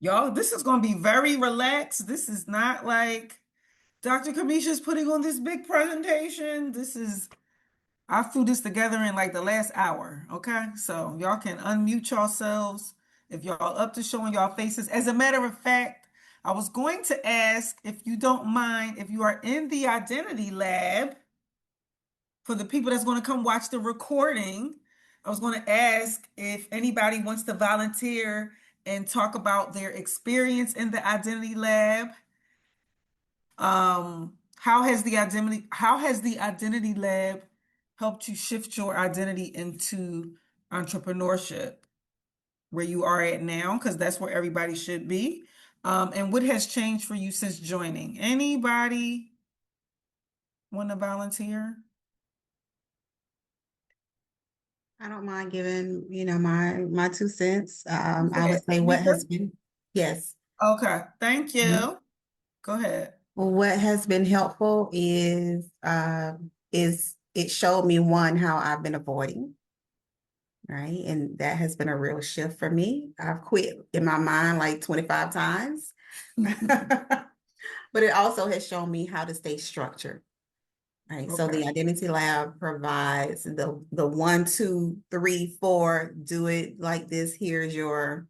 Y'all, this is going to be very relaxed. This is not like Dr. Kamisha's putting on this big presentation. I threw this together in like the last hour. Okay. So y'all can unmute yourselves if y'all up to showing y'all faces. As a matter of fact, I was going to ask if you don't mind if you are in the identity lab for the people that's going to come watch the recording. I was going to ask if anybody wants to volunteer and talk about their experience in the identity lab. How has the identity lab helped you shift your identity into entrepreneurship where you are at now? Because that's where everybody should be. And what has changed for you since joining? Anybody want to volunteer? I don't mind giving, my 2 cents. Go I ahead. would say what has Speaker. been, yes. Okay, thank Mhm. you. Go ahead. Well, what has been helpful is it showed me one how I've been avoiding, right? And that has been a real shift for me. I've quit in my mind like 25 times. But it also has shown me how to stay structured. Right. So Okay. the Identity Lab provides the one, two, three, four, do it like this. Here's your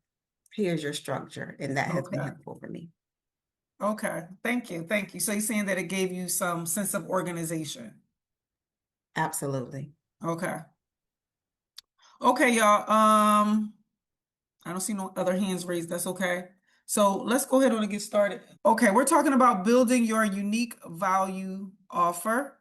structure. And that has been Okay. helpful for me. Okay. Thank you. Thank you. So you're saying that it gave you some sense of organization. Absolutely. Okay. Okay, y'all. I don't see no other hands raised. That's okay. So let's go ahead on and get started. Okay, we're talking about building your unique value offer.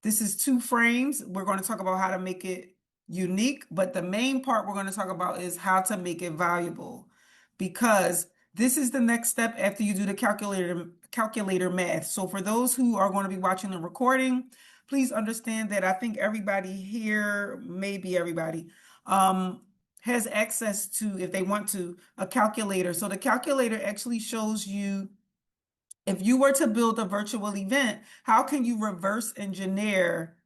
This is two frames. We're going to talk about how to make it unique, but the main part we're going to talk about is how to make it valuable because this is the next step after you do the calculator math. So for those who are going to be watching the recording, please understand that I think everybody here, maybe everybody, has access to, if they want to, a calculator. So the calculator actually shows you if you were to build a virtual event, how can you reverse engineer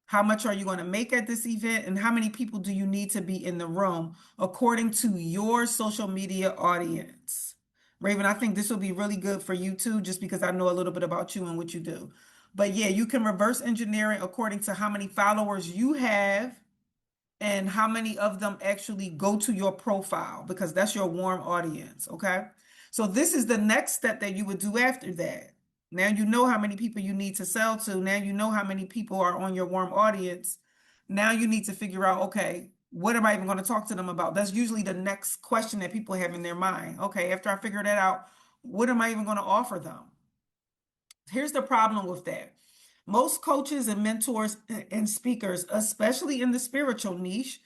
how much are you going to make at this event and how many people do you need to be in the room according to your social media audience? Raven, I think this will be really good for you too, just because I know a little bit about you and what you do. But yeah, you can reverse engineer it according to how many followers you have and how many of them actually go to your profile because that's your warm audience. Okay. So this is the next step that you would do after that. Now you know how many people you need to sell to. Now you know how many people are on your warm audience. Now you need to figure out, okay, what am I even going to talk to them about? That's usually the next question that people have in their mind. Okay, after I figure that out, what am I even going to offer them? Here's the problem with that. Most coaches and mentors and speakers, especially in the spiritual niche,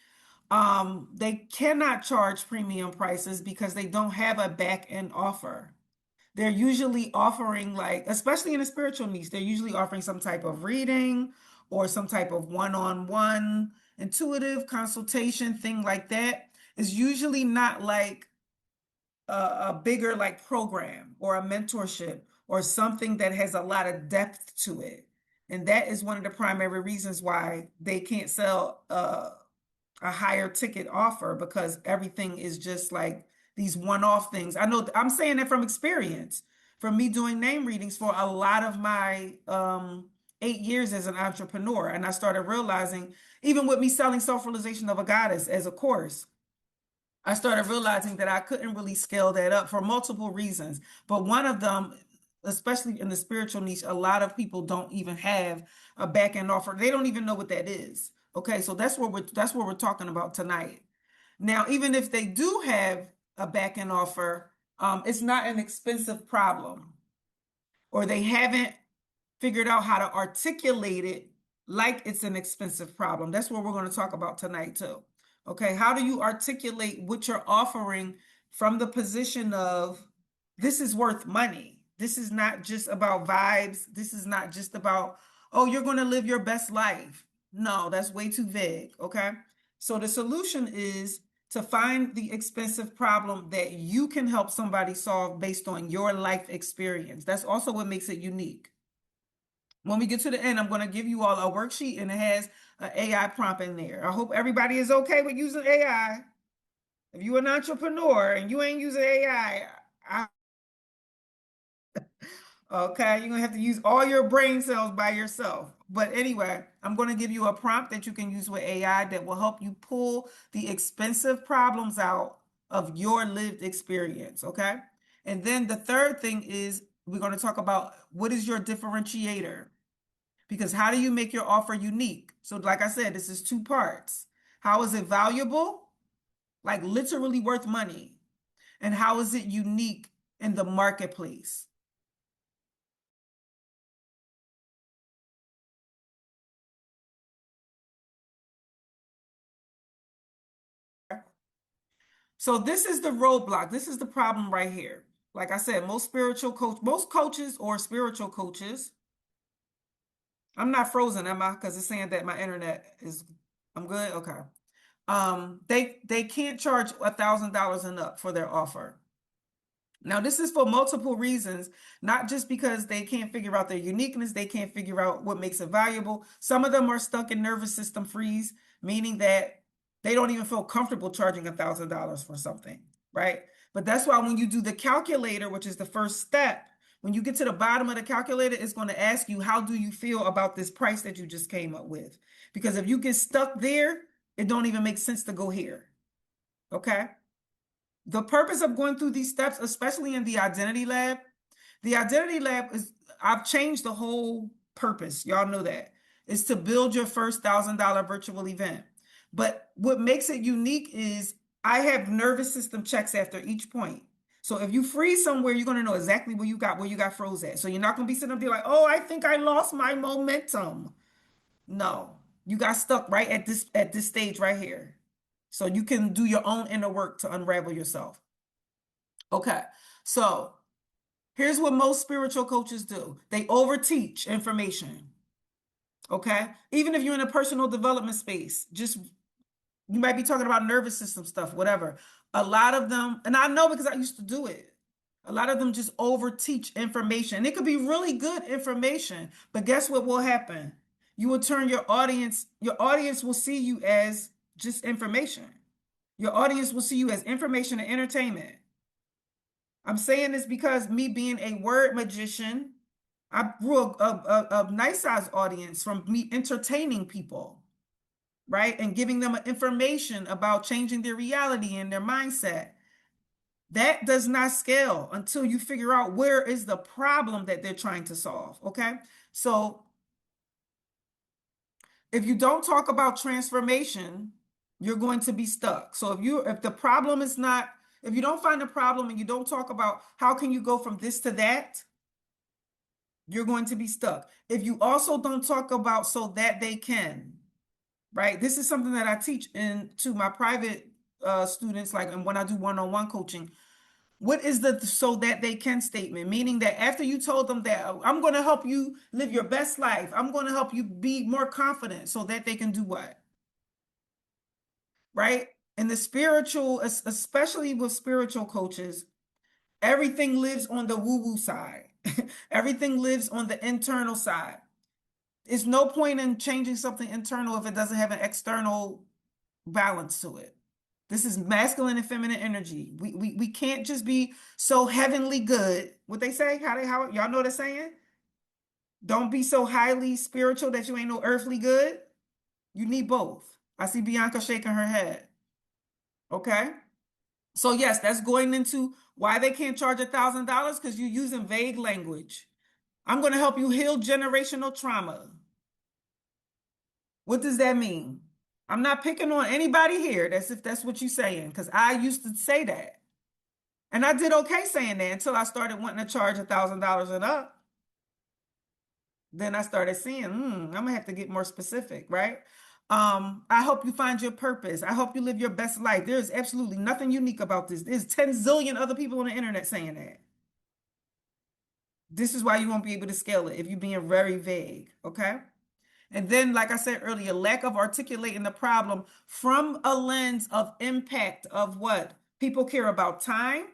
they cannot charge premium prices because they don't have a back end offer. They're usually offering, like, especially in the spiritual niche, they're usually offering some type of reading or some type of one on one intuitive consultation, thing like that. It's usually not like a bigger like program or a mentorship or something that has a lot of depth to it. And that is one of the primary reasons why they can't sell a higher ticket offer because everything is just like these one-off things. I know I'm saying that from experience, from me doing name readings for a lot of my 8 years as an entrepreneur. And I started realizing, even with me selling Self-Realization of a Goddess as a course, I started realizing that I couldn't really scale that up for multiple reasons. But one of them, especially in the spiritual niche, a lot of people don't even have a back end offer. They don't even know what that is. Okay, so that's what we're talking about tonight. Now, even if they do have a back end offer, it's not an expensive problem, or they haven't figured out how to articulate it like it's an expensive problem. That's what we're going to talk about tonight, too. Okay, how do you articulate what you're offering from the position of this is worth money? This is not just about vibes. This is not just about, oh, you're going to live your best life. No, that's way too vague. Okay, so the solution is to find the expensive problem that you can help somebody solve based on your life experience. That's also what makes it unique. When we get to the end, I'm going to give you all a worksheet and it has an AI prompt in there. I hope everybody is okay with using AI. If you're an entrepreneur and you ain't using okay, you're gonna have to use all your brain cells by yourself. But anyway, I'm gonna give you a prompt that you can use with AI that will help you pull the expensive problems out of your lived experience. Okay. And then the third thing is we're gonna talk about what is your differentiator? Because how do you make your offer unique? So, like I said, this is two parts. How is it valuable? Like literally worth money. And how is it unique in the marketplace? So this is the roadblock. This is the problem right here. Like I said, most coaches or spiritual coaches, I'm not frozen, am I? Because it's saying that my internet is, I'm good. Okay. They can't charge $1,000 and up for their offer. Now, this is for multiple reasons, not just because they can't figure out their uniqueness, they can't figure out what makes it valuable. Some of them are stuck in nervous system freeze, meaning that they don't even feel comfortable charging $1,000 for something, right? But that's why when you do the calculator, which is the first step, when you get to the bottom of the calculator, it's going to ask you, how do you feel about this price that you just came up with? Because if you get stuck there, it don't even make sense to go here. Okay? The purpose of going through these steps, especially in the identity lab is, I've changed the whole purpose. Y'all know that. Is to build your first $1,000 virtual event. But what makes it unique is I have nervous system checks after each point. So if you freeze somewhere, you're going to know exactly where you got froze at. So you're not going to be sitting there and be like, oh, I think I lost my momentum. No, you got stuck right at this stage right here. So you can do your own inner work to unravel yourself. Okay. So here's what most spiritual coaches do. They overteach information. Okay. Even if you're in a personal development space, just you might be talking about nervous system stuff, whatever. A lot of them, and I know because I used to do it. A lot of them just overteach information. And it could be really good information, but guess what will happen? You will turn your audience will see you as just information. Your audience will see you as information and entertainment. I'm saying this because me being a word magician, I grew a nice size audience from me entertaining people, right? And giving them information about changing their reality and their mindset. That does not scale until you figure out where is the problem that they're trying to solve. Okay. So if you don't talk about transformation, you're going to be stuck. So if the problem is not, if you don't find a problem and you don't talk about how can you go from this to that, you're going to be stuck. If you also don't talk about so that they can, right? This is something that I teach in to my private students, like and when I do one-on-one coaching. What is the so that they can statement? Meaning that after you told them that I'm going to help you live your best life, I'm going to help you be more confident so that they can do what? Right? And the spiritual, especially with spiritual coaches, everything lives on the woo-woo side. Everything lives on the internal side. It's no point in changing something internal if it doesn't have an external balance to it. This is masculine and feminine energy. We can't just be so heavenly good. What they say? How y'all know what they're saying? Don't be so highly spiritual that you ain't no earthly good. You need both. I see Bianca shaking her head. Okay. So yes, that's going into why they can't charge $1,000 because you're using vague language. I'm going to help you heal generational trauma. What does that mean? I'm not picking on anybody here. That's if that's what you're saying, because I used to say that. And I did okay saying that until I started wanting to charge $1,000 and up. Then I started seeing, I'm gonna have to get more specific, right? I hope you find your purpose. I hope you live your best life. There is absolutely nothing unique about this. There's 10 zillion other people on the internet saying that. This is why you won't be able to scale it if you're being very vague, okay? And then, like I said earlier, lack of articulating the problem from a lens of impact of what? People care about time,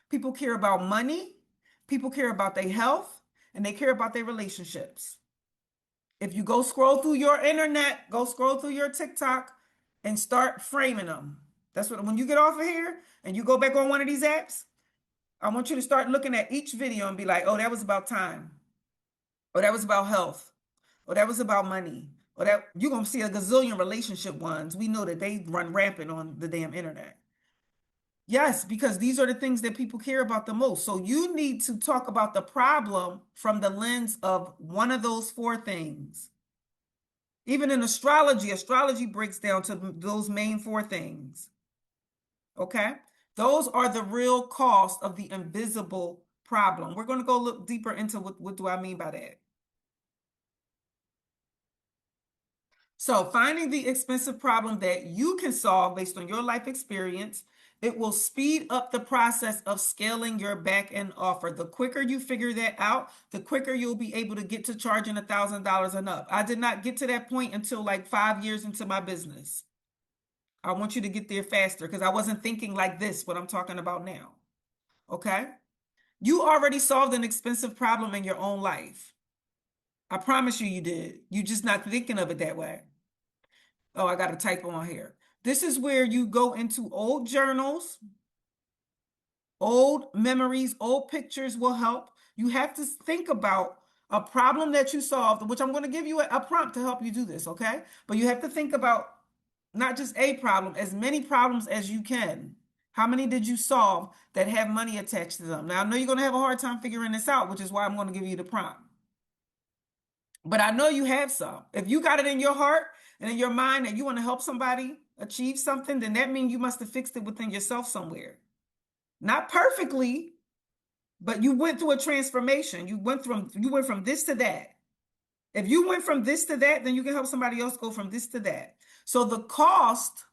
people care about money, people care about their health, and they care about their relationships. If you go scroll through your internet, go scroll through your TikTok and start framing them. That's what, when you get off of here and you go back on one of these apps, I want you to start looking at each video and be like, oh, that was about time. Or that was about health. Or that was about money. Or that you're gonna see a gazillion relationship ones. We know that they run rampant on the damn internet. Yes, because these are the things that people care about the most. So you need to talk about the problem from the lens of one of those four things. Even in astrology, astrology breaks down to those main four things. Okay? Those are the real cost of the invisible problem. We're going to go look deeper into what do I mean by that. So, finding the expensive problem that you can solve based on your life experience, it will speed up the process of scaling your back end offer. The quicker you figure that out, the quicker you'll be able to get to charging $1,000 and up. I did not get to that point until like 5 years into my business. I want you to get there faster because I wasn't thinking like this, what I'm talking about now. Okay? You already solved an expensive problem in your own life. I promise you, you did. You're just not thinking of it that way. Oh, I got a typo on here. This is where you go into old journals, old memories, old pictures will help. You have to think about a problem that you solved, which I'm going to give you a prompt to help you do this, okay? But you have to think about not just a problem, as many problems as you can. How many did you solve that have money attached to them? Now, I know you're going to have a hard time figuring this out, which is why I'm going to give you the prompt. But I know you have some. If you got it in your heart and in your mind that you want to help somebody achieve something, then that means you must have fixed it within yourself somewhere. Not perfectly, but you went through a transformation. You went from this to that. If you went from this to that, then you can help somebody else go from this to that. So the cost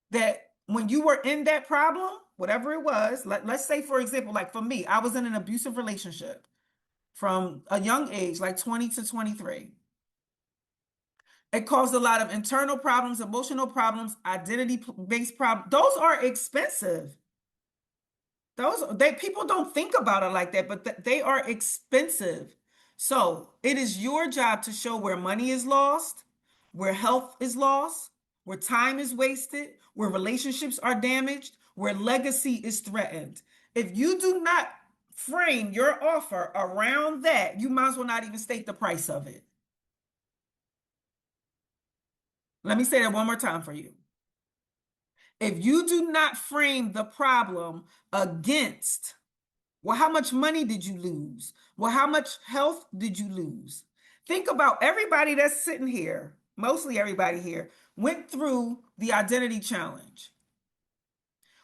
that when you were in that problem, whatever it was, let's say, for example, like for me, I was in an abusive relationship from a young age, like 20 to 23. It caused a lot of internal problems, emotional problems, identity-based problems. Those are expensive. People don't think about it like that, but they are expensive. So it is your job to show where money is lost, where health is lost, where time is wasted, where relationships are damaged, where legacy is threatened. If you do not frame your offer around that, you might as well not even state the price of it. Let me say that one more time for you. If you do not frame the problem against, well, how much money did you lose? Well, how much health did you lose? Think about everybody that's sitting here, mostly everybody here, went through the identity challenge.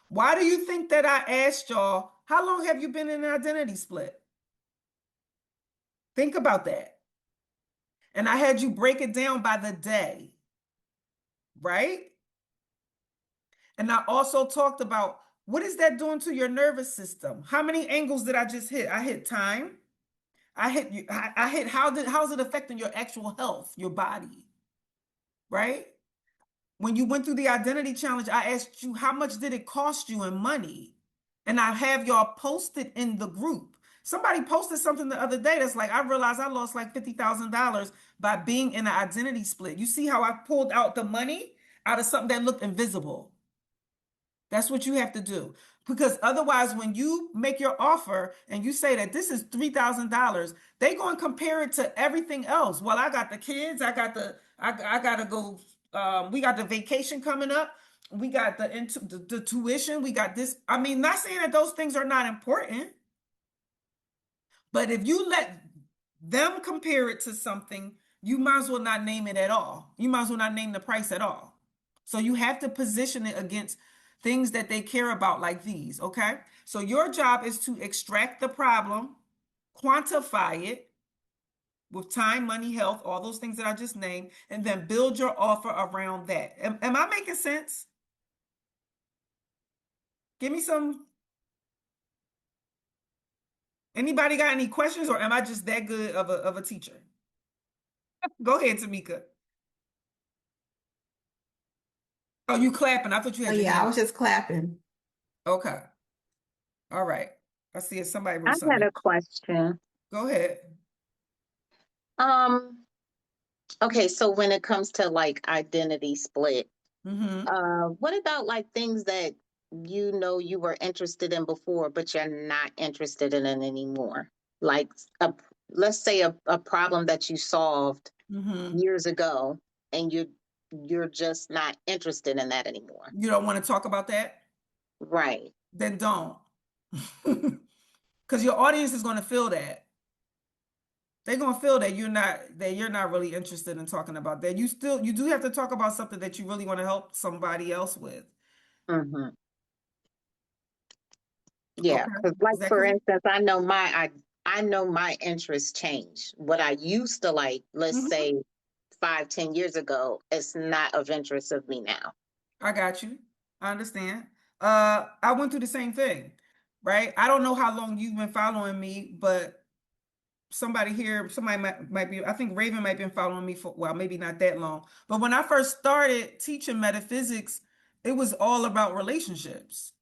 Why do you think that I asked y'all, how long have you been in an identity split? Think about that. And I had you break it down by the day, right? And I also talked about what is that doing to your nervous system? How many angles did I just hit? I hit time. I hit you. I hit how's it affecting your actual health, your body, right? When you went through the identity challenge, I asked you how much did it cost you in money? And I have y'all posted in the group. Somebody posted something the other day that's like, I realized I lost like $50,000 by being in an identity split. You see how I pulled out the money out of something that looked invisible? That's what you have to do. Because otherwise, when you make your offer and you say that this is $3,000, they going to compare it to everything else. Well, I got the kids, I got to go, we got the vacation coming up, we got the tuition, we got this. I mean, not saying that those things are not important, but if you let them compare it to something, you might as well not name it at all. You might as well not name the price at all. So you have to position it against things that they care about, like these, okay? So your job is to extract the problem, quantify it with time, money, health, all those things that I just named, and then build your offer around that. Am I making sense? Give me some. Anybody got any questions, or am I just that good of a teacher? Go ahead, Tamika. Oh, you clapping. I thought you Oh had your yeah, I hand was up. just clapping. Okay. All right. I see if somebody I wrote had something. a question. Go ahead. Um, okay, so when it comes to like identity split, Mm-hmm. What about like things that you know you were interested in before, but you're not interested in it anymore? Like a let's say a problem that you solved Mm-hmm. years ago and you're just not interested in that anymore. You don't want to talk about that? Right. Then don't. Because your audience is going to feel that. They're going to feel that you're not really interested in talking about that. You do have to talk about something that you really want to help somebody else with. Hmm. Yeah, Okay. because Is like that for clear? instance, I know my interests change. What I used to like, let's Hmm. say 5, 10 years ago, it's not of interest of me now. I got you. I understand. I went through the same thing, right? I don't know how long you've been following me, but somebody might be, I think Raven might have been following me for, well, maybe not that long. But when I first started teaching metaphysics, it was all about relationships.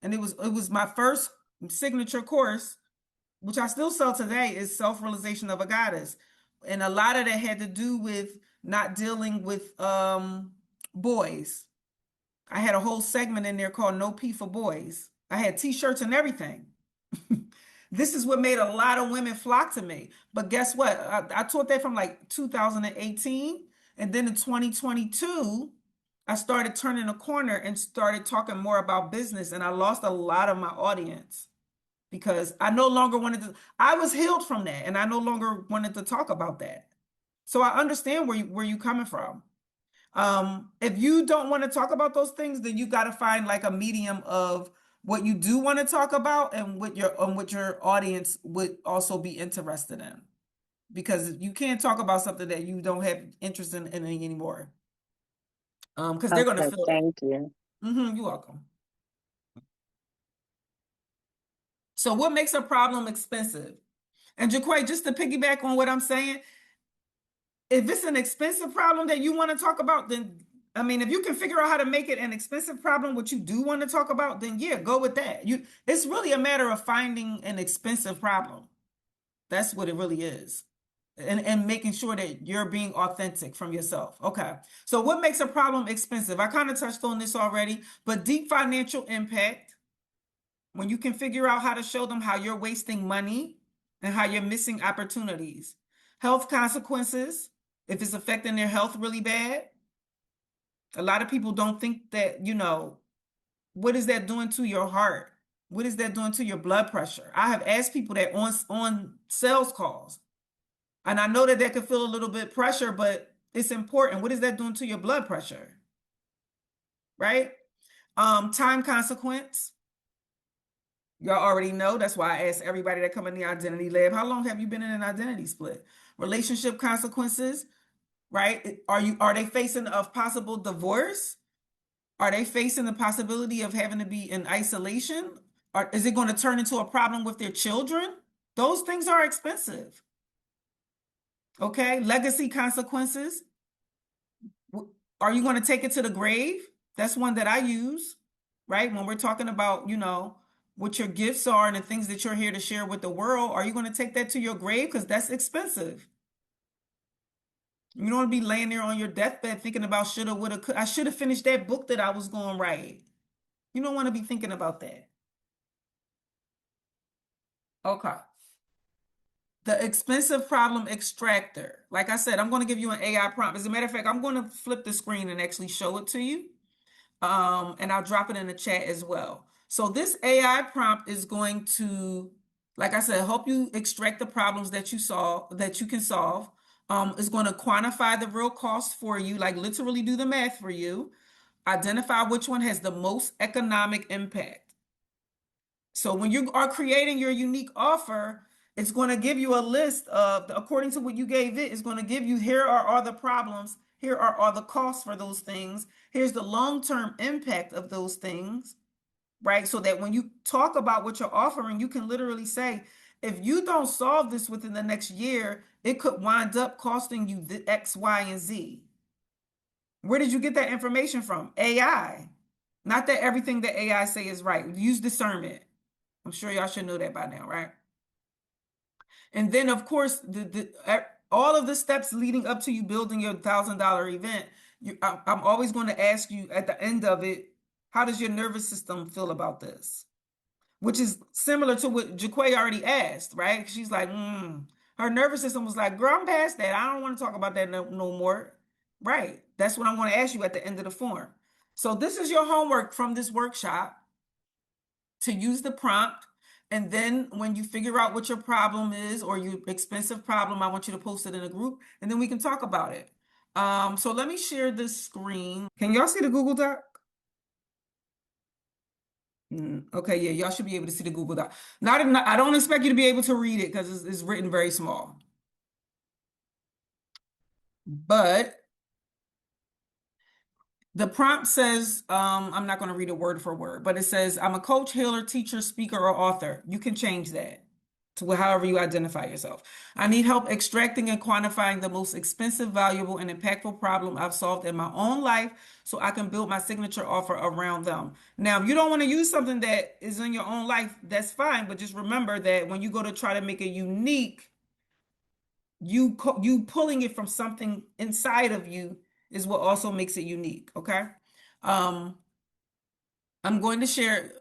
And it was my first signature course, which I still sell today, is Self-Realization of a Goddess. And a lot of that had to do with not dealing with boys. I had a whole segment in there called No P for Boys. I had t-shirts and everything. This is what made a lot of women flock to me. But guess what? I taught that from like 2018. And then in 2022, I started turning a corner and started talking more about business. And I lost a lot of my audience because I no longer wanted to, I was healed from that and I no longer wanted to talk about that. So I understand where you coming from. If you don't want to talk about those things, then you got to find like a medium of what you do want to talk about and what your audience would also be interested in. Because you can't talk about something that you don't have interest in anymore. Because they're gonna Okay, feel that. thank you. You're welcome. So what makes a problem expensive? And Jaquay, just to piggyback on what I'm saying, if it's an expensive problem that you want to talk about, then I mean, if you can figure out how to make it an expensive problem, what you do want to talk about, then yeah, go with that. It's really a matter of finding an expensive problem. That's what it really is. And making sure that you're being authentic from yourself. Okay. So what makes a problem expensive? I kind of touched on this already, but deep financial impact, when you can figure out how to show them how you're wasting money and how you're missing opportunities. Health consequences, if it's affecting their health really bad. A lot of people don't think that, what is that doing to your heart? What is that doing to your blood pressure? I have asked people that on sales calls, and I know that that could feel a little bit pressure, but it's important. What is that doing to your blood pressure? Right? Time consequence. Y'all already know. That's why I ask everybody that come in the identity lab, how long have you been in an identity split? Relationship consequences, right? Are they facing a possible divorce? Are they facing the possibility of having to be in isolation? Or is it going to turn into a problem with their children? Those things are expensive. Okay. Legacy consequences. Are you going to take it to the grave? That's one that I use, right? When we're talking about, what your gifts are and the things that you're here to share with the world, are you going to take that to your grave? Because that's expensive. You don't want to be laying there on your deathbed thinking about shoulda, woulda, could. I should have finished that book that I was going to write. You don't want to be thinking about that. Okay. The expensive problem extractor. Like I said, I'm going to give you an AI prompt. As a matter of fact, I'm going to flip the screen and actually show it to you. And I'll drop it in the chat as well. So this AI prompt is going to, like I said, help you extract the problems that you can solve. It's going to quantify the real cost for you, like literally do the math for you. Identify which one has the most economic impact. So when you are creating your unique offer, it's going to give you a list of, according to what you gave it, it's going to give you, here are all the problems, here are all the costs for those things, here's the long-term impact of those things, right? So that when you talk about what you're offering, you can literally say, if you don't solve this within the next year, it could wind up costing you the X, Y, and Z. Where did you get that information from? AI. Not that everything that AI say is right. Use discernment. I'm sure y'all should know that by now, right? And then, of course, all of the steps leading up to you building your $1,000 event I'm always going to ask you at the end of it, how does your nervous system feel about this? Which is similar to what Jaquay already asked, right? She's like, her nervous system was like, girl, I'm past that. I don't want to talk about that no more. Right. That's what I'm going to ask you at the end of the form. So this is your homework from this workshop to use the prompt. And then when you figure out what your problem is or your expensive problem, I want you to post it in a group and then we can talk about it. So let me share this screen. Can y'all see the Google Doc? Okay, yeah, y'all should be able to see the Google Doc. I don't expect you to be able to read it because it's written very small. But the prompt says, I'm not going to read it word for word, but it says, I'm a coach, healer, teacher, speaker, or author. You can change that to however you identify yourself. I need help extracting and quantifying the most expensive, valuable, and impactful problem I've solved in my own life so I can build my signature offer around them. Now, if you don't want to use something that is in your own life, that's fine, but just remember that when you go to try to make it unique, you pulling it from something inside of you is what also makes it unique, okay? Um, I'm going to share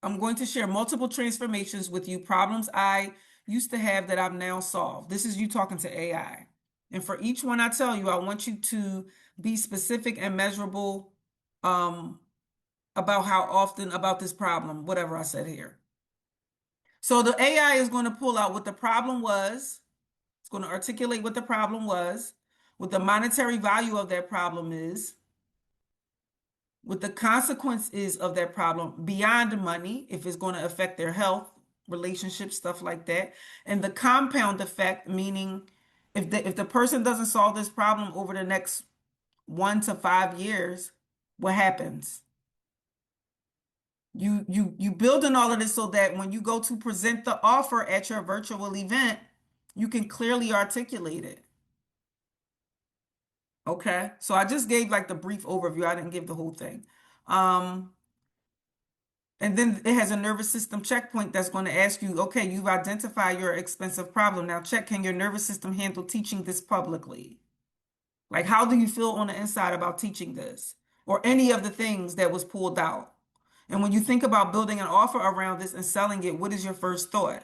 I'm going to share multiple transformations with you, problems I used to have that I've now solved. This is you talking to AI. And for each one I tell you, I want you to be specific and measurable um, about how often about this problem, whatever I said here. So the AI is going to pull out what the problem was. It's going to articulate what the problem was, what the monetary value of that problem is, what the consequence is of that problem beyond money, if it's going to affect their health, relationships, stuff like that, and the compound effect, meaning if the person doesn't solve this problem over the next 1 to 5 years, what happens? You building all of this so that when you go to present the offer at your virtual event, you can clearly articulate it. Okay, so I just gave like the brief overview. I didn't give the whole thing. Um, And then it has a nervous system checkpoint that's going to ask you, okay, you've identified your expensive problem. Now check, can your nervous system handle teaching this publicly? Like, how do you feel on the inside about teaching this or any of the things that was pulled out? And when you think about building an offer around this and selling it, what is your first thought?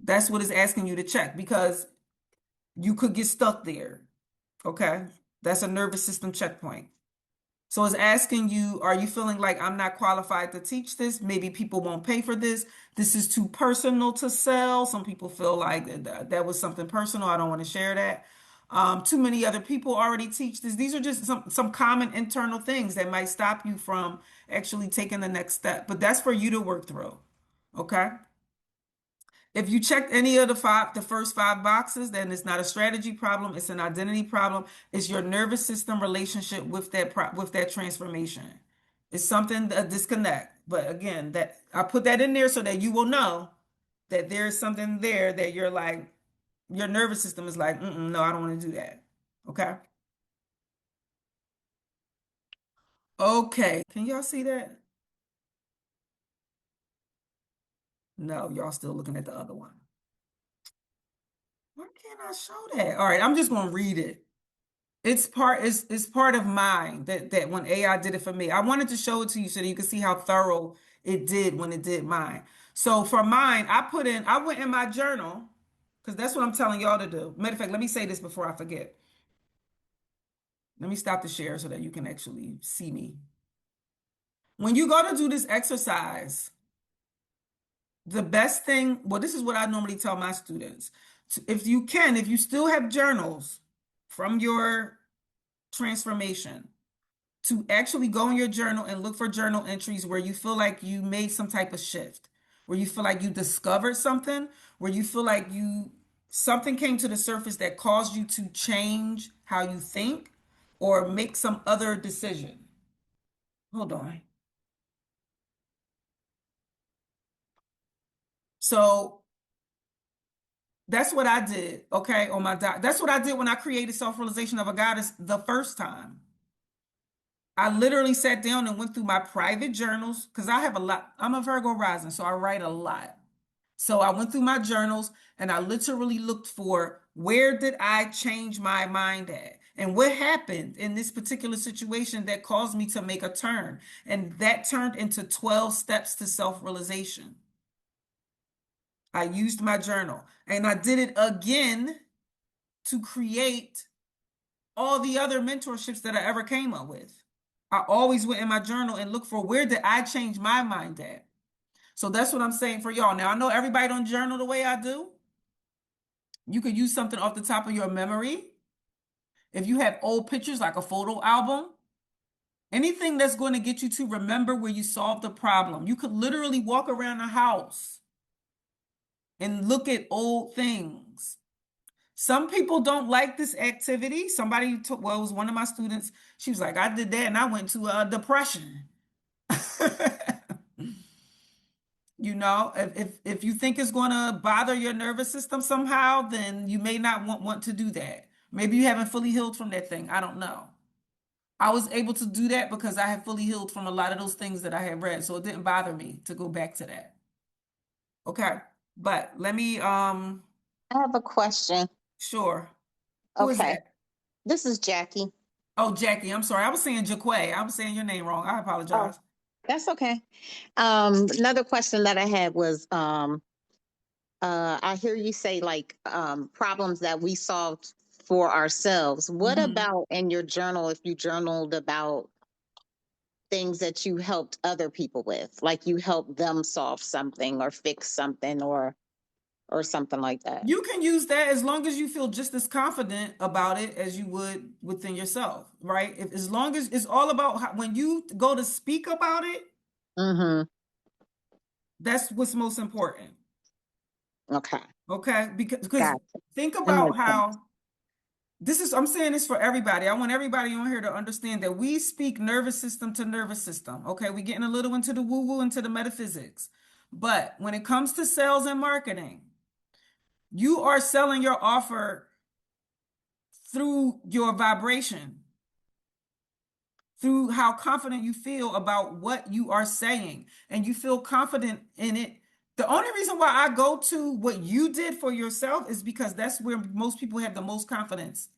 That's what it's asking you to check because you could get stuck there. Okay. That's a nervous system checkpoint. So it's asking you, are you feeling like I'm not qualified to teach this? Maybe people won't pay for this. This is too personal to sell. Some people feel like that was something personal. I don't want to share that. Too many other people already teach this. These are just some common internal things that might stop you from actually taking the next step. But that's for you to work through. Okay. If you checked any of the first five boxes, then it's not a strategy problem, it's an identity problem. It's your nervous system relationship with that transformation. It's something a disconnect. But again, that I put that in there so that you will know that there's something there that you're like, your nervous system is like, no, I don't want to do that. Okay. Okay. Can y'all see that? No, y'all still looking at the other one. Why can't I show that? All right, I'm just gonna read it. It's part of mine that when AI did it for me. I wanted to show it to you so that you could see how thorough it did when it did mine. So for mine, I went in my journal because that's what I'm telling y'all to do. Matter of fact, let me say this before I forget. Let me stop the share so that you can actually see me. When you go to do this exercise, the best thing, well, this is what I normally tell my students. If you can, if you still have journals from your transformation, to actually go in your journal and look for journal entries where you feel like you made some type of shift, where you feel like you discovered something, where you feel like something came to the surface that caused you to change how you think or make some other decision. Hold on. So that's what I did, okay, on my doc. That's what I did when I created Self-Realization of a Goddess the first time. I literally sat down and went through my private journals because I have a lot. I'm a Virgo rising, so I write a lot. So I went through my journals and I literally looked for where did I change my mind at? And what happened in this particular situation that caused me to make a turn? And that turned into 12 steps to self-realization. I used my journal and I did it again to create all the other mentorships that I ever came up with. I always went in my journal and looked for where did I change my mind at. So that's what I'm saying for y'all. Now I know everybody don't journal the way I do. You could use something off the top of your memory. If you have old pictures like a photo album, anything that's going to get you to remember where you solved the problem. You could literally walk around the house and look at old things. Some people don't like this activity. Somebody took, well, it was one of my students. She was like, I did that and I went to a depression. You know, if you think it's going to bother your nervous system somehow, then you may not want to do that. Maybe you haven't fully healed from that thing. I don't know. I was able to do that because I had fully healed from a lot of those things that I had read. So it didn't bother me to go back to that. Okay. But let me I have a question. sure. Who is Okay, that? this is Jackie. Oh, Jackie, I'm sorry. I was saying Jaquay. I was saying your name wrong. I Oh, apologize. that's okay. Another question that I had was, I hear you say like problems that we solved for ourselves. What Mhm. about in your journal if you journaled about things that you helped other people with, like you helped them solve something or fix something or something like that? You can use that as long as you feel just as confident about it as you would within yourself, right? If as long as it's all about how, when you go to speak about it, Mm-hmm. that's what's most important. Okay. Okay? Because Gotcha. think That about makes sense. how this is, I'm saying this for everybody. I want everybody on here to understand that we speak nervous system to nervous system. Okay, we're getting a little into the woo-woo, into the metaphysics. But when it comes to sales and marketing, you are selling your offer through your vibration, through how confident you feel about what you are saying, and you feel confident in it. The only reason why I go to what you did for yourself is because that's where most people have the most confidence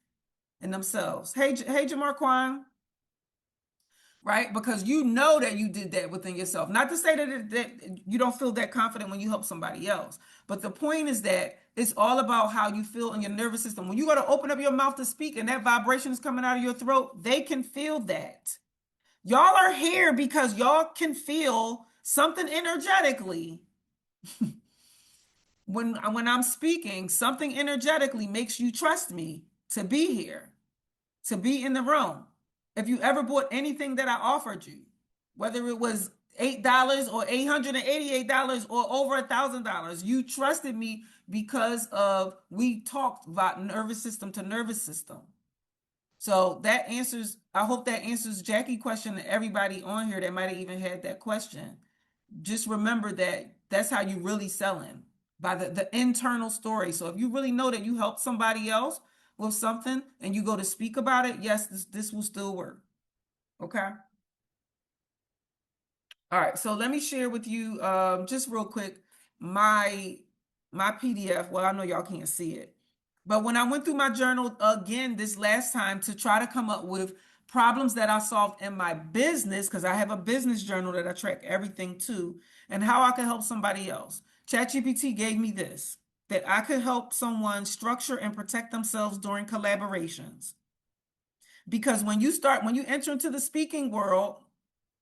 in themselves. Hey, Jamar Kwan, right? Because you know that you did that within yourself. Not to say that you don't feel that confident when you help somebody else, but the point is that it's all about how you feel in your nervous system. When you go to open up your mouth to speak and that vibration is coming out of your throat, they can feel that. Y'all are here because y'all can feel something energetically. When I'm speaking, something energetically makes you trust me to be here, to be in the room. If you ever bought anything that I offered you, whether it was $8 or $888 or over $1,000, you trusted me because of we talked about nervous system to nervous system. So that answers, I hope that answers Jackie's question to everybody on here that might have even had that question. Just remember that that's how you really selling by the internal story. So if you really know that you helped somebody else with something and you go to speak about it, yes, this will still work. Okay. All right. So let me share with you just real quick my my PDF. Well, I know y'all can't see it. But when I went through my journal again this last time to try to come up with problems that I solved in my business, because I have a business journal that I track everything to, and how I could help somebody else. ChatGPT gave me this, that I could help someone structure and protect themselves during collaborations. Because when you enter into the speaking world,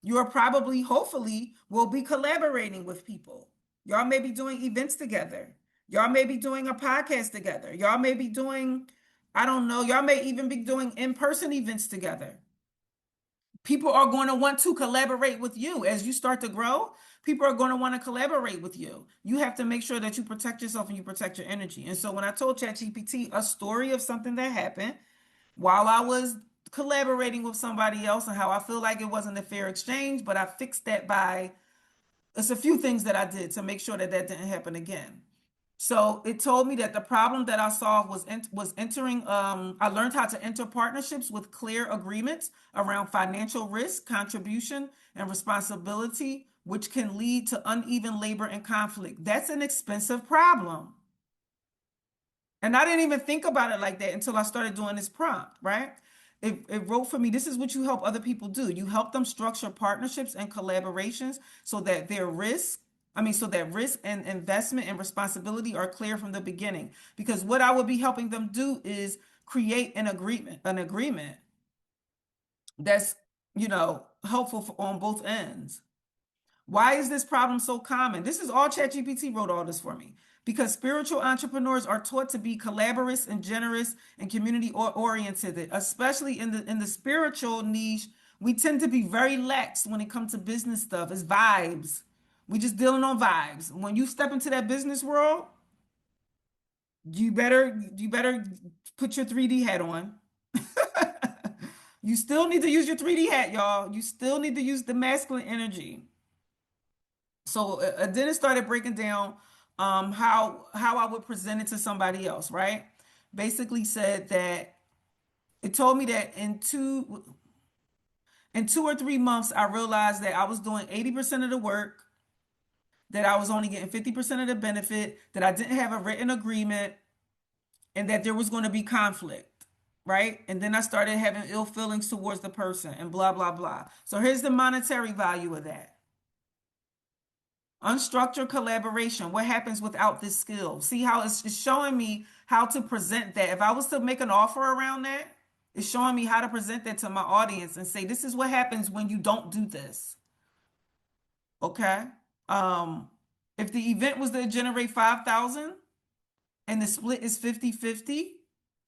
you're probably, hopefully, will be collaborating with people. Y'all may be doing events together. Y'all may be doing a podcast together. Y'all may be doing, I don't know, y'all may even be doing in-person events together. People are going to want to collaborate with you as you start to grow. People are going to want to collaborate with you. You have to make sure that you protect yourself and you protect your energy. And so when I told ChatGPT a story of something that happened while I was collaborating with somebody else and how I feel like it wasn't a fair exchange, but I fixed that by it's a few things that I did to make sure that that didn't happen again. So it told me that the problem that I solved was entering. I learned how to enter partnerships with clear agreements around financial risk, contribution, and responsibility, which can lead to uneven labor and conflict. That's an expensive problem. And I didn't even think about it like that until I started doing this prompt, right? It wrote for me, this is what you help other people do. You help them structure partnerships and collaborations so that so that risk and investment and responsibility are clear from the beginning. Because what I would be helping them do is create an agreement that's, helpful on both ends. Why is this problem so common? This is all ChatGPT wrote all this for me. Because spiritual entrepreneurs are taught to be collaborative and generous and community oriented, especially in the spiritual niche. We tend to be very lax when it comes to business stuff. It's vibes. We just dealing on vibes. When you step into that business world, you better put your 3D hat on. You still need to use your 3D hat, y'all. You still need to use the masculine energy. So then it started breaking down how I would present it to somebody else, right? Basically said that it told me that in 2 or 3 months I realized that I was doing 80% of the work, that I was only getting 50% of the benefit, that I didn't have a written agreement, and that there was going to be conflict, right? And then I started having ill feelings towards the person and blah blah blah. So here's the monetary value of that. Unstructured collaboration. What happens without this skill? See how it's showing me how to present that. If I was to make an offer around that, it's showing me how to present that to my audience and say, this is what happens when you don't do this. Okay. Um, if the event was to generate 5,000 and the split is 50-50,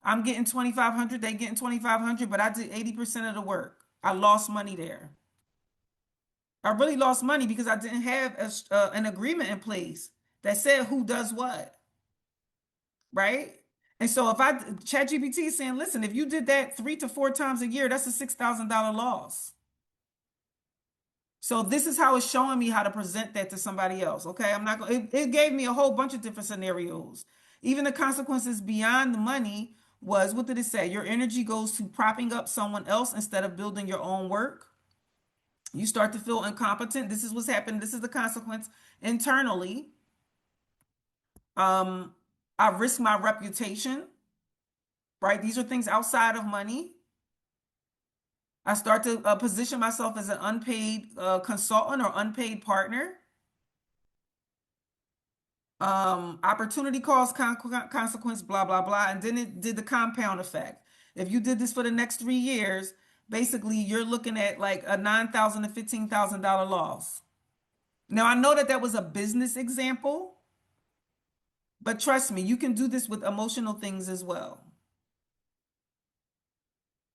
I'm getting 2,500, they getting 2,500, but I did 80% of the work. I lost money there. I really lost money because I didn't have an agreement in place that said who does what, right? And so if ChatGPT is saying, listen, if you did that 3 to 4 times a year, that's a $6,000 loss. So this is how it's showing me how to present that to somebody else. Okay, I'm not going. It gave me a whole bunch of different scenarios. Even the consequences beyond the money was, what did it say? Your energy goes to propping up someone else instead of building your own work. You start to feel incompetent. This is what's happened. This is the consequence internally. I risk my reputation, right? These are things outside of money. I start to position myself as an unpaid consultant or unpaid partner. Opportunity cost, consequence, blah, blah, blah. And then it did the compound effect. If you did this for the next 3 years, basically you're looking at like a $9,000 to $15,000 loss. Now, I know that that was a business example, but trust me, you can do this with emotional things as well.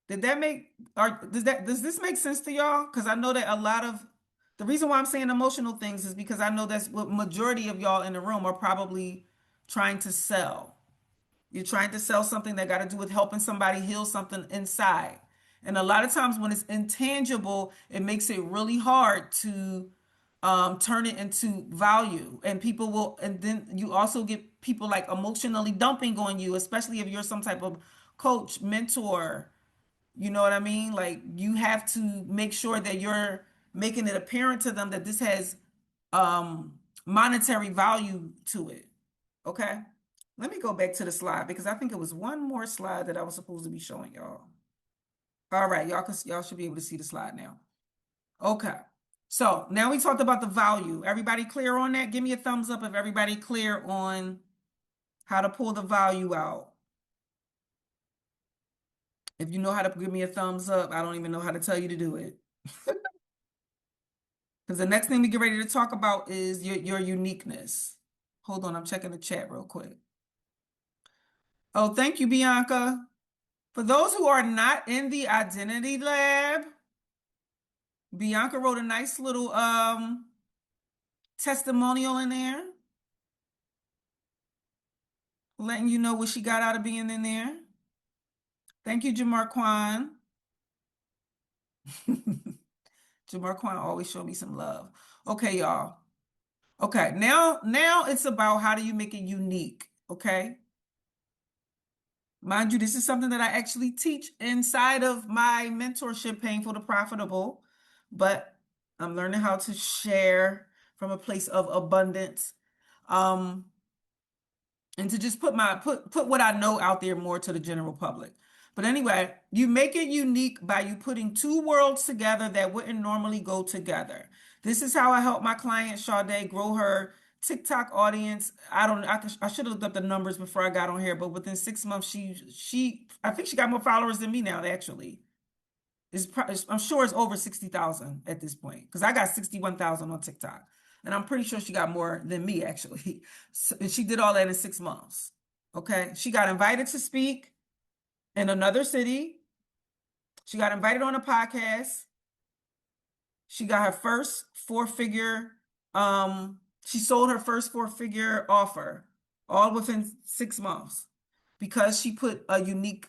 Did that make, or does this make sense to y'all? Because I know that a lot of the reason why I'm saying emotional things is because I know that's what majority of y'all in the room are probably trying to sell. You're trying to sell something that got to do with helping somebody heal something inside. And a lot of times when it's intangible, it makes it really hard to turn it into value. And and then you also get people like emotionally dumping on you, especially if you're some type of coach, mentor. You know what I mean? Like you have to make sure that you're making it apparent to them that this has monetary value to it. Okay. Let me go back to the slide because I think it was one more slide that I was supposed to be showing y'all. All right, y'all should be able to see the slide now. Okay. So now we talked about the value. Everybody clear on that? Give me a thumbs up if everybody clear on how to pull the value out. If you know how to give me a thumbs up, I don't even know how to tell you to do it. Because the next thing we get ready to talk about is your uniqueness. Hold on, I'm checking the chat real quick. Oh, thank you, Bianca. For those who are not in the identity lab, Bianca wrote a nice little testimonial in there, letting you know what she got out of being in there. Thank you, Jamar Kwan. Jamar Kwan always show me some love. Okay, y'all. Okay, now it's about how do you make it unique, okay? Mind you, this is something that I actually teach inside of my mentorship, Painful to Profitable, but I'm learning how to share from a place of abundance. and to just put what I know out there more to the general public. But anyway, you make it unique by you putting two worlds together that wouldn't normally go together. This is how I help my client Sade grow her TikTok audience. I should have looked up the numbers before I got on here, but within 6 months, she I think she got more followers than me now, actually. I'm sure it's over 60,000 at this point because I got 61,000 on TikTok. And I'm pretty sure she got more than me, actually. So, and she did all that in 6 months. Okay. She got invited to speak in another city. She got invited on a podcast. She got her first she sold her first four-figure offer all within 6 months because she put a unique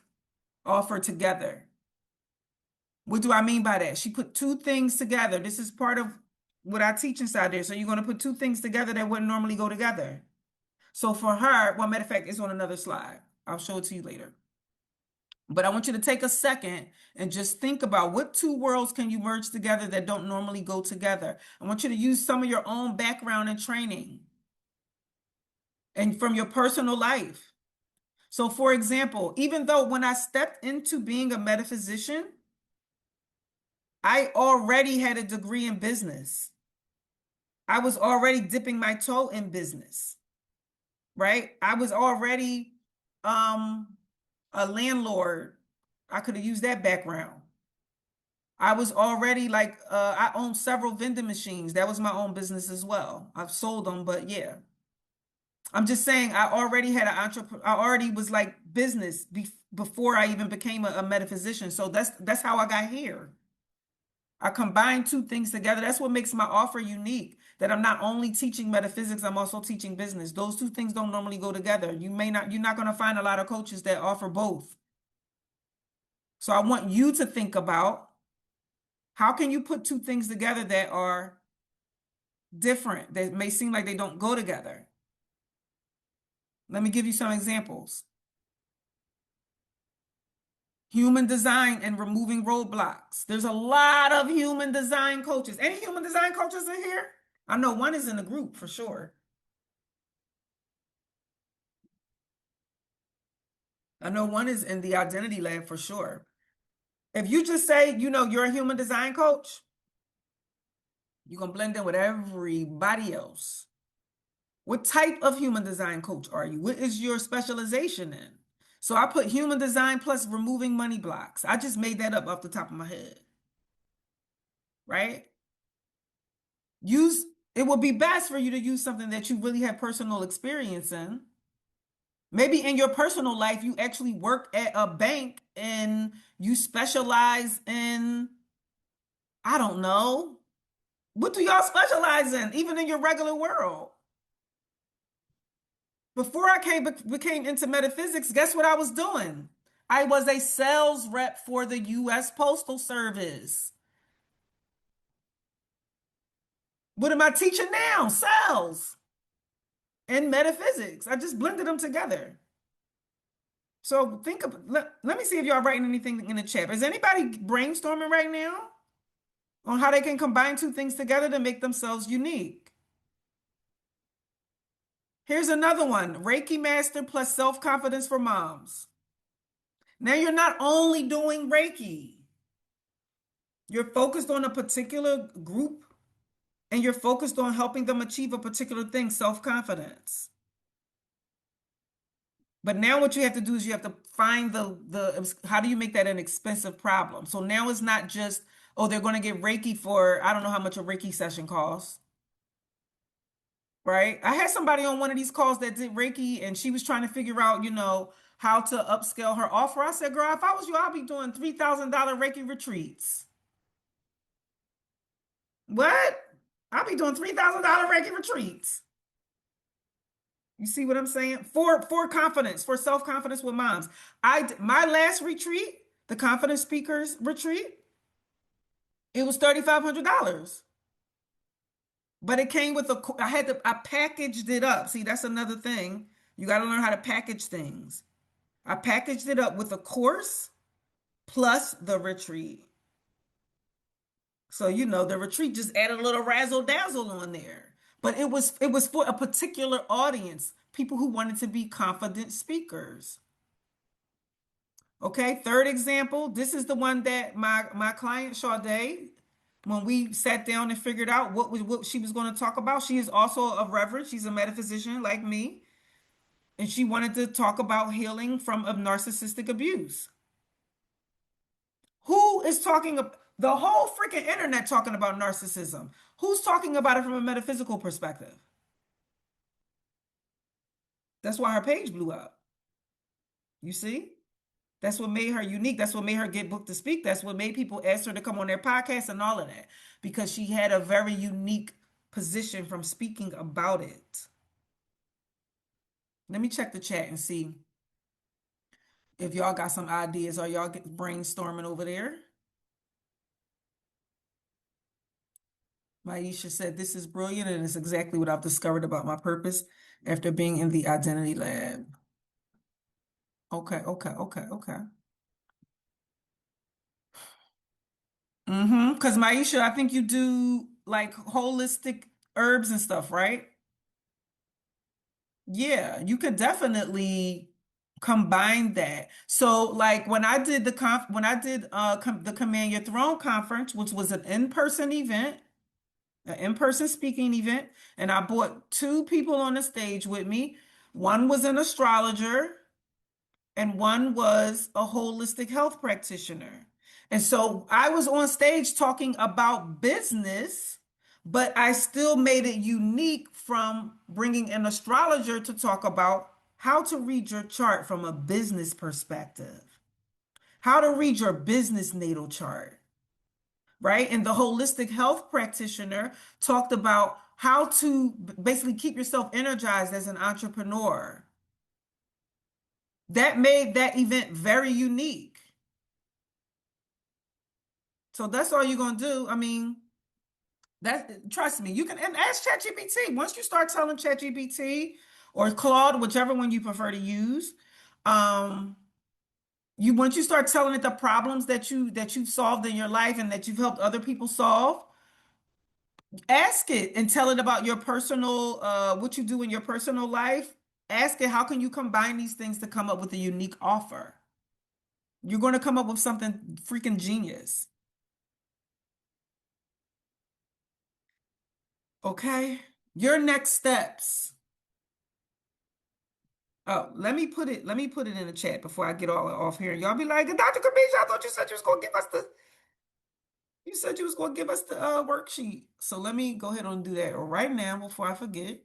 offer together. What do I mean by that? She put two things together. This is part of what I teach inside there. So you're going to put two things together that wouldn't normally go together. So for her, well, matter of fact, it's on another slide. I'll show it to you later. But I want you to take a second and just think about what two worlds can you merge together that don't normally go together. I want you to use some of your own background and training and from your personal life. So for example, even though when I stepped into being a metaphysician, I already had a degree in business. I was already dipping my toe in business, right? I was already a landlord. I could have used that background. I was already like, I owned several vending machines. That was my own business as well. I've sold them, but yeah. I'm just saying I already had an entrepreneur. I already was like business before I even became a metaphysician. So that's how I got here. I combine two things together. That's what makes my offer unique. That I'm not only teaching metaphysics, I'm also teaching business. Those two things don't normally go together. You're not going to find a lot of coaches that offer both. So I want you to think about how can you put two things together that are different, that may seem like they don't go together. Let me give you some examples. Human design and removing roadblocks. There's a lot of human design coaches. Any human design coaches in here? I know one is in the group for sure. I know one is in the identity lab for sure. If you just say, you're a human design coach, you're going to blend in with everybody else. What type of human design coach are you? What is your specialization in? So I put human design plus removing money blocks. I just made that up off the top of my head. Right? It would be best for you to use something that you really have personal experience in. Maybe in your personal life, you actually work at a bank and you specialize in, I don't know, what do y'all specialize in, even in your regular world? Before I became into metaphysics, guess what I was doing? I was a sales rep for the U.S. Postal Service. What am I teaching now? Sales and metaphysics. I just blended them together. So let me see if y'all writing anything in the chat. Is anybody brainstorming right now on how they can combine two things together to make themselves unique? Here's another one, Reiki Master plus self-confidence for moms. Now you're not only doing Reiki, you're focused on a particular group and you're focused on helping them achieve a particular thing, self-confidence. But now what you have to do is you have to find how do you make that an expensive problem? So now it's not just, oh, they're going to get Reiki for, I don't know how much a Reiki session costs. Right? I had somebody on one of these calls that did Reiki and she was trying to figure out, how to upscale her offer. I said, girl, if I was you, I'd be doing $3,000 Reiki retreats. What? I'll be doing $3,000 Reiki retreats. You see what I'm saying? For confidence, for self-confidence with moms. My last retreat, the confidence speakers retreat, it was $3,500. But it came with I packaged it up. See, that's another thing. You got to learn how to package things. I packaged it up with a course plus the retreat. So, the retreat just added a little razzle dazzle on there. But it was for a particular audience, people who wanted to be confident speakers. Okay, third example, this is the one that my client Sade, when we sat down and figured out what she was going to talk about. She is also a reverend. She's a metaphysician like me, and she wanted to talk about healing from of narcissistic abuse. Who is talking about the whole freaking internet talking about narcissism? Who's talking about it from a metaphysical perspective? That's why her page blew up. You see? That's what made her unique. That's what made her get booked to speak. That's what made people ask her to come on their podcast and all of that, because she had a very unique position from speaking about it. Let me check the chat and see if y'all got some ideas. Are y'all brainstorming over there? Maisha said, this is brilliant and it's exactly what I've discovered about my purpose after being in the identity lab. Okay, okay, okay, okay. Because Maisha, I think you do like holistic herbs and stuff, right? Yeah, you could definitely combine that. So like when I did the Command Your Throne conference, which was an in-person speaking event, and I brought two people on the stage with me. One was an astrologer and one was a holistic health practitioner. And so I was on stage talking about business, but I still made it unique from bringing an astrologer to talk about how to read your chart from a business perspective, how to read your business natal chart, right? And the holistic health practitioner talked about how to basically keep yourself energized as an entrepreneur. That made that event very unique. So that's all you're gonna do. I mean, that trust me, you can and ask ChatGPT. Once you start telling ChatGPT or Claude, whichever one you prefer to use, um, you once you start telling it the problems that you've solved in your life and that you've helped other people solve, ask it and tell it about your personal what you do in your personal life. Ask it how can you combine these things to come up with a unique offer. You're going to come up with something freaking genius. Okay? Your next steps. Oh, let me put it in the chat before I get all off here. Y'all be like, Dr. Kamisha, I thought you said you was gonna give us the you said you was gonna give us the worksheet. So let me go ahead and do that right now before I forget.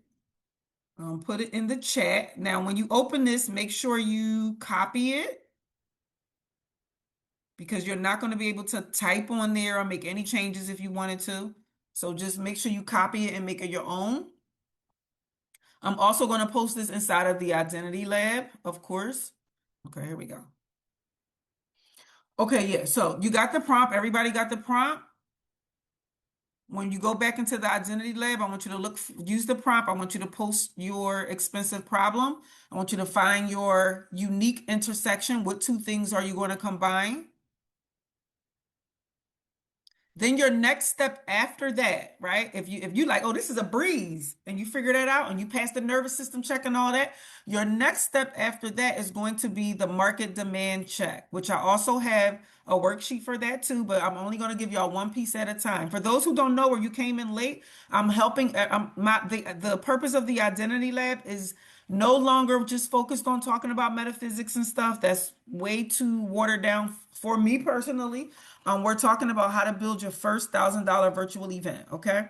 Put it in the chat. Now, when you open this, make sure you copy it because you're not going to be able to type on there or make any changes if you wanted to. So just make sure you copy it and make it your own. I'm also going to post this inside of the Identity Lab, of course. Okay, here we go. Okay, yeah. So you got the prompt. Everybody got the prompt. When you go back into the Identity Lab, I want you to use the prompt. I want you to post your expensive problem. I want you to find your unique intersection. What two things are you going to combine? Then your next step after that, right? If you like, oh, this is a breeze, and you figure that out and you pass the nervous system check and all that, your next step after that is going to be the market demand check, which I also have a worksheet for that too, but I'm only going to give y'all one piece at a time. For those who don't know or you came in late, I'm helping the purpose of the Identity Lab is no longer just focused on talking about metaphysics and stuff. That's way too watered down for me personally. We're talking about how to build your first $1,000 virtual event. Okay.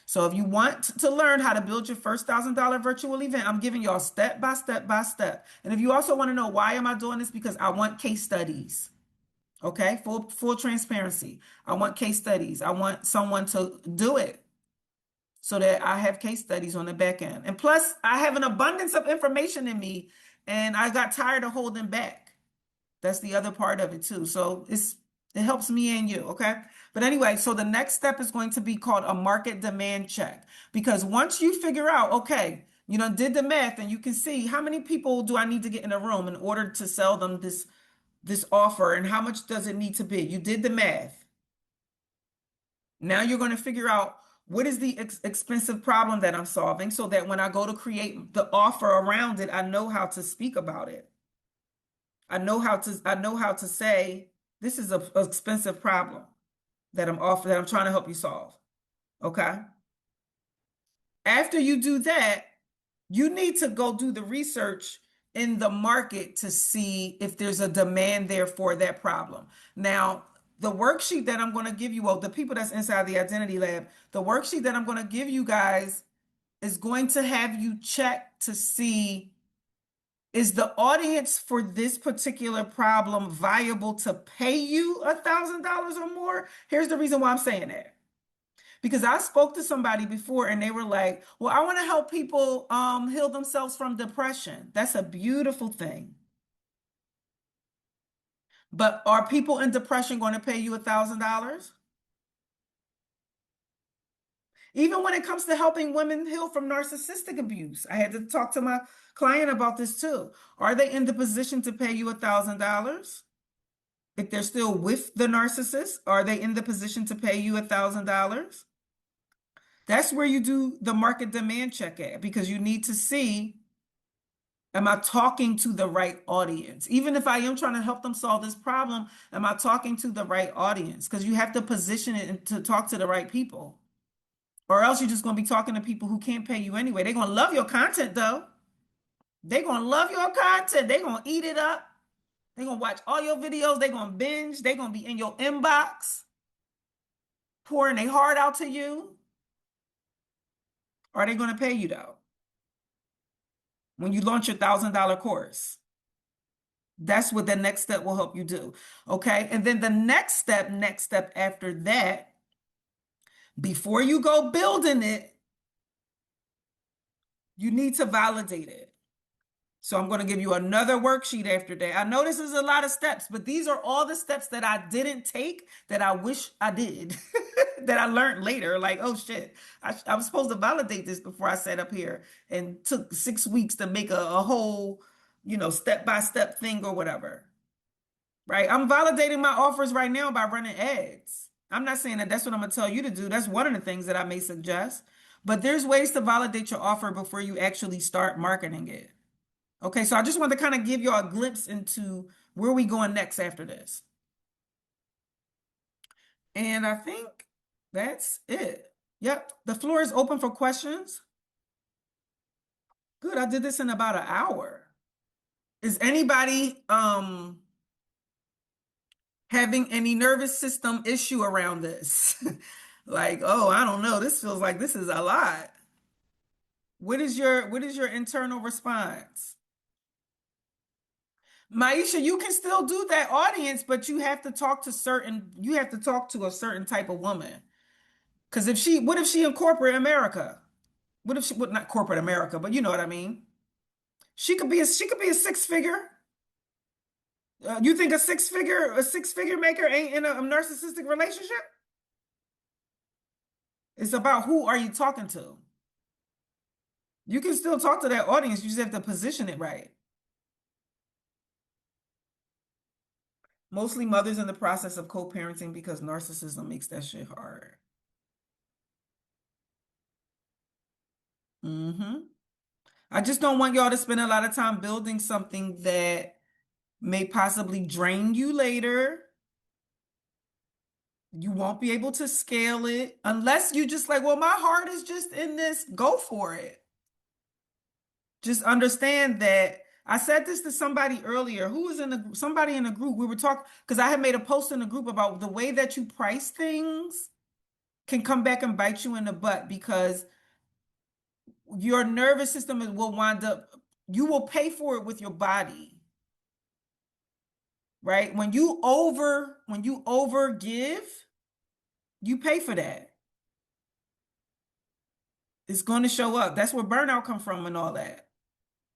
So if you want to learn how to build your first $1,000 virtual event, I'm giving y'all step by step by step. And if you also want to know why am I doing this, because I want case studies. Okay. Full transparency. I want case studies. I want someone to do it so that I have case studies on the back end. And plus, I have an abundance of information in me and I got tired of holding back. That's the other part of it too. So it helps me and you, okay? But anyway, so the next step is going to be called a market demand check. Because once you figure out, okay, you know, did the math and you can see how many people do I need to get in a room in order to sell them this offer and how much does it need to be? You did the math. Now you're going to figure out What is the expensive problem that I'm solving so that when I go to create the offer around it, I know how to speak about it. I know how to say this is a expensive problem that I'm trying to help you solve. Okay? After you do that, you need to go do the research in the market to see if there's a demand there for that problem. Now, the worksheet that I'm going to give you, well, the people that's inside the Identity Lab, the worksheet that I'm going to give you guys is going to have you check to see, is the audience for this particular problem viable to pay you $1,000 or more? Here's the reason why I'm saying that. Because I spoke to somebody before and they were like, well, I want to help people heal themselves from depression. That's a beautiful thing. But are people in depression going to pay you $1,000? Even when it comes to helping women heal from narcissistic abuse, I had to talk to my client about this too. Are they in the position to pay you $1,000? If they're still with the narcissist, are they in the position to pay you $1,000? That's where you do the market demand check at, because you need to see, am I talking to the right audience? Even if I am trying to help them solve this problem, am I talking to the right audience? Because you have to position it to talk to the right people. Or else you're just going to be talking to people who can't pay you anyway. They're going to love your content though. They're going to love your content. They're going to eat it up. They're going to watch all your videos. They're going to binge. They're going to be in your inbox, pouring their heart out to you. Are they going to pay you though? When you launch your $1,000 course, that's what the next step will help you do. Okay. And then the next step after that, before you go building it, you need to validate it. So I'm going to give you another worksheet after that. I know this is a lot of steps, but these are all the steps that I didn't take that I wish I did, that I learned later. Like, oh shit, I was supposed to validate this before I sat up here and took 6 weeks to make a whole, step-by-step thing or whatever. Right? I'm validating my offers right now by running ads. I'm not saying that that's what I'm going to tell you to do. That's one of the things that I may suggest. But there's ways to validate your offer before you actually start marketing it. Okay, so I just want to kind of give you a glimpse into where we going next after this. And I think that's it. Yep, the floor is open for questions. Good, I did this in about an hour. Is anybody having any nervous system issue around this? Like, oh, I don't know, this feels like this is a lot. What is your internal response? Maisha, you can still do that audience, but you have to talk to a certain type of woman. Because what if she in corporate America? What if she, well, not corporate America, but you know what I mean? She could be a six figure. You think a six figure maker ain't in a narcissistic relationship? It's about who are you talking to? You can still talk to that audience. You just have to position it right. Mostly mothers in the process of co-parenting because narcissism makes that shit hard. I just don't want y'all to spend a lot of time building something that may possibly drain you later. You won't be able to scale it unless you just like, well, my heart is just in this. Go for it. Just understand that I said this to somebody earlier who was somebody in the group. We were talking because I had made a post in the group about the way that you price things can come back and bite you in the butt because your nervous system will wind up, you will pay for it with your body. Right? When you over give, you pay for that. It's going to show up. That's where burnout come from and all that.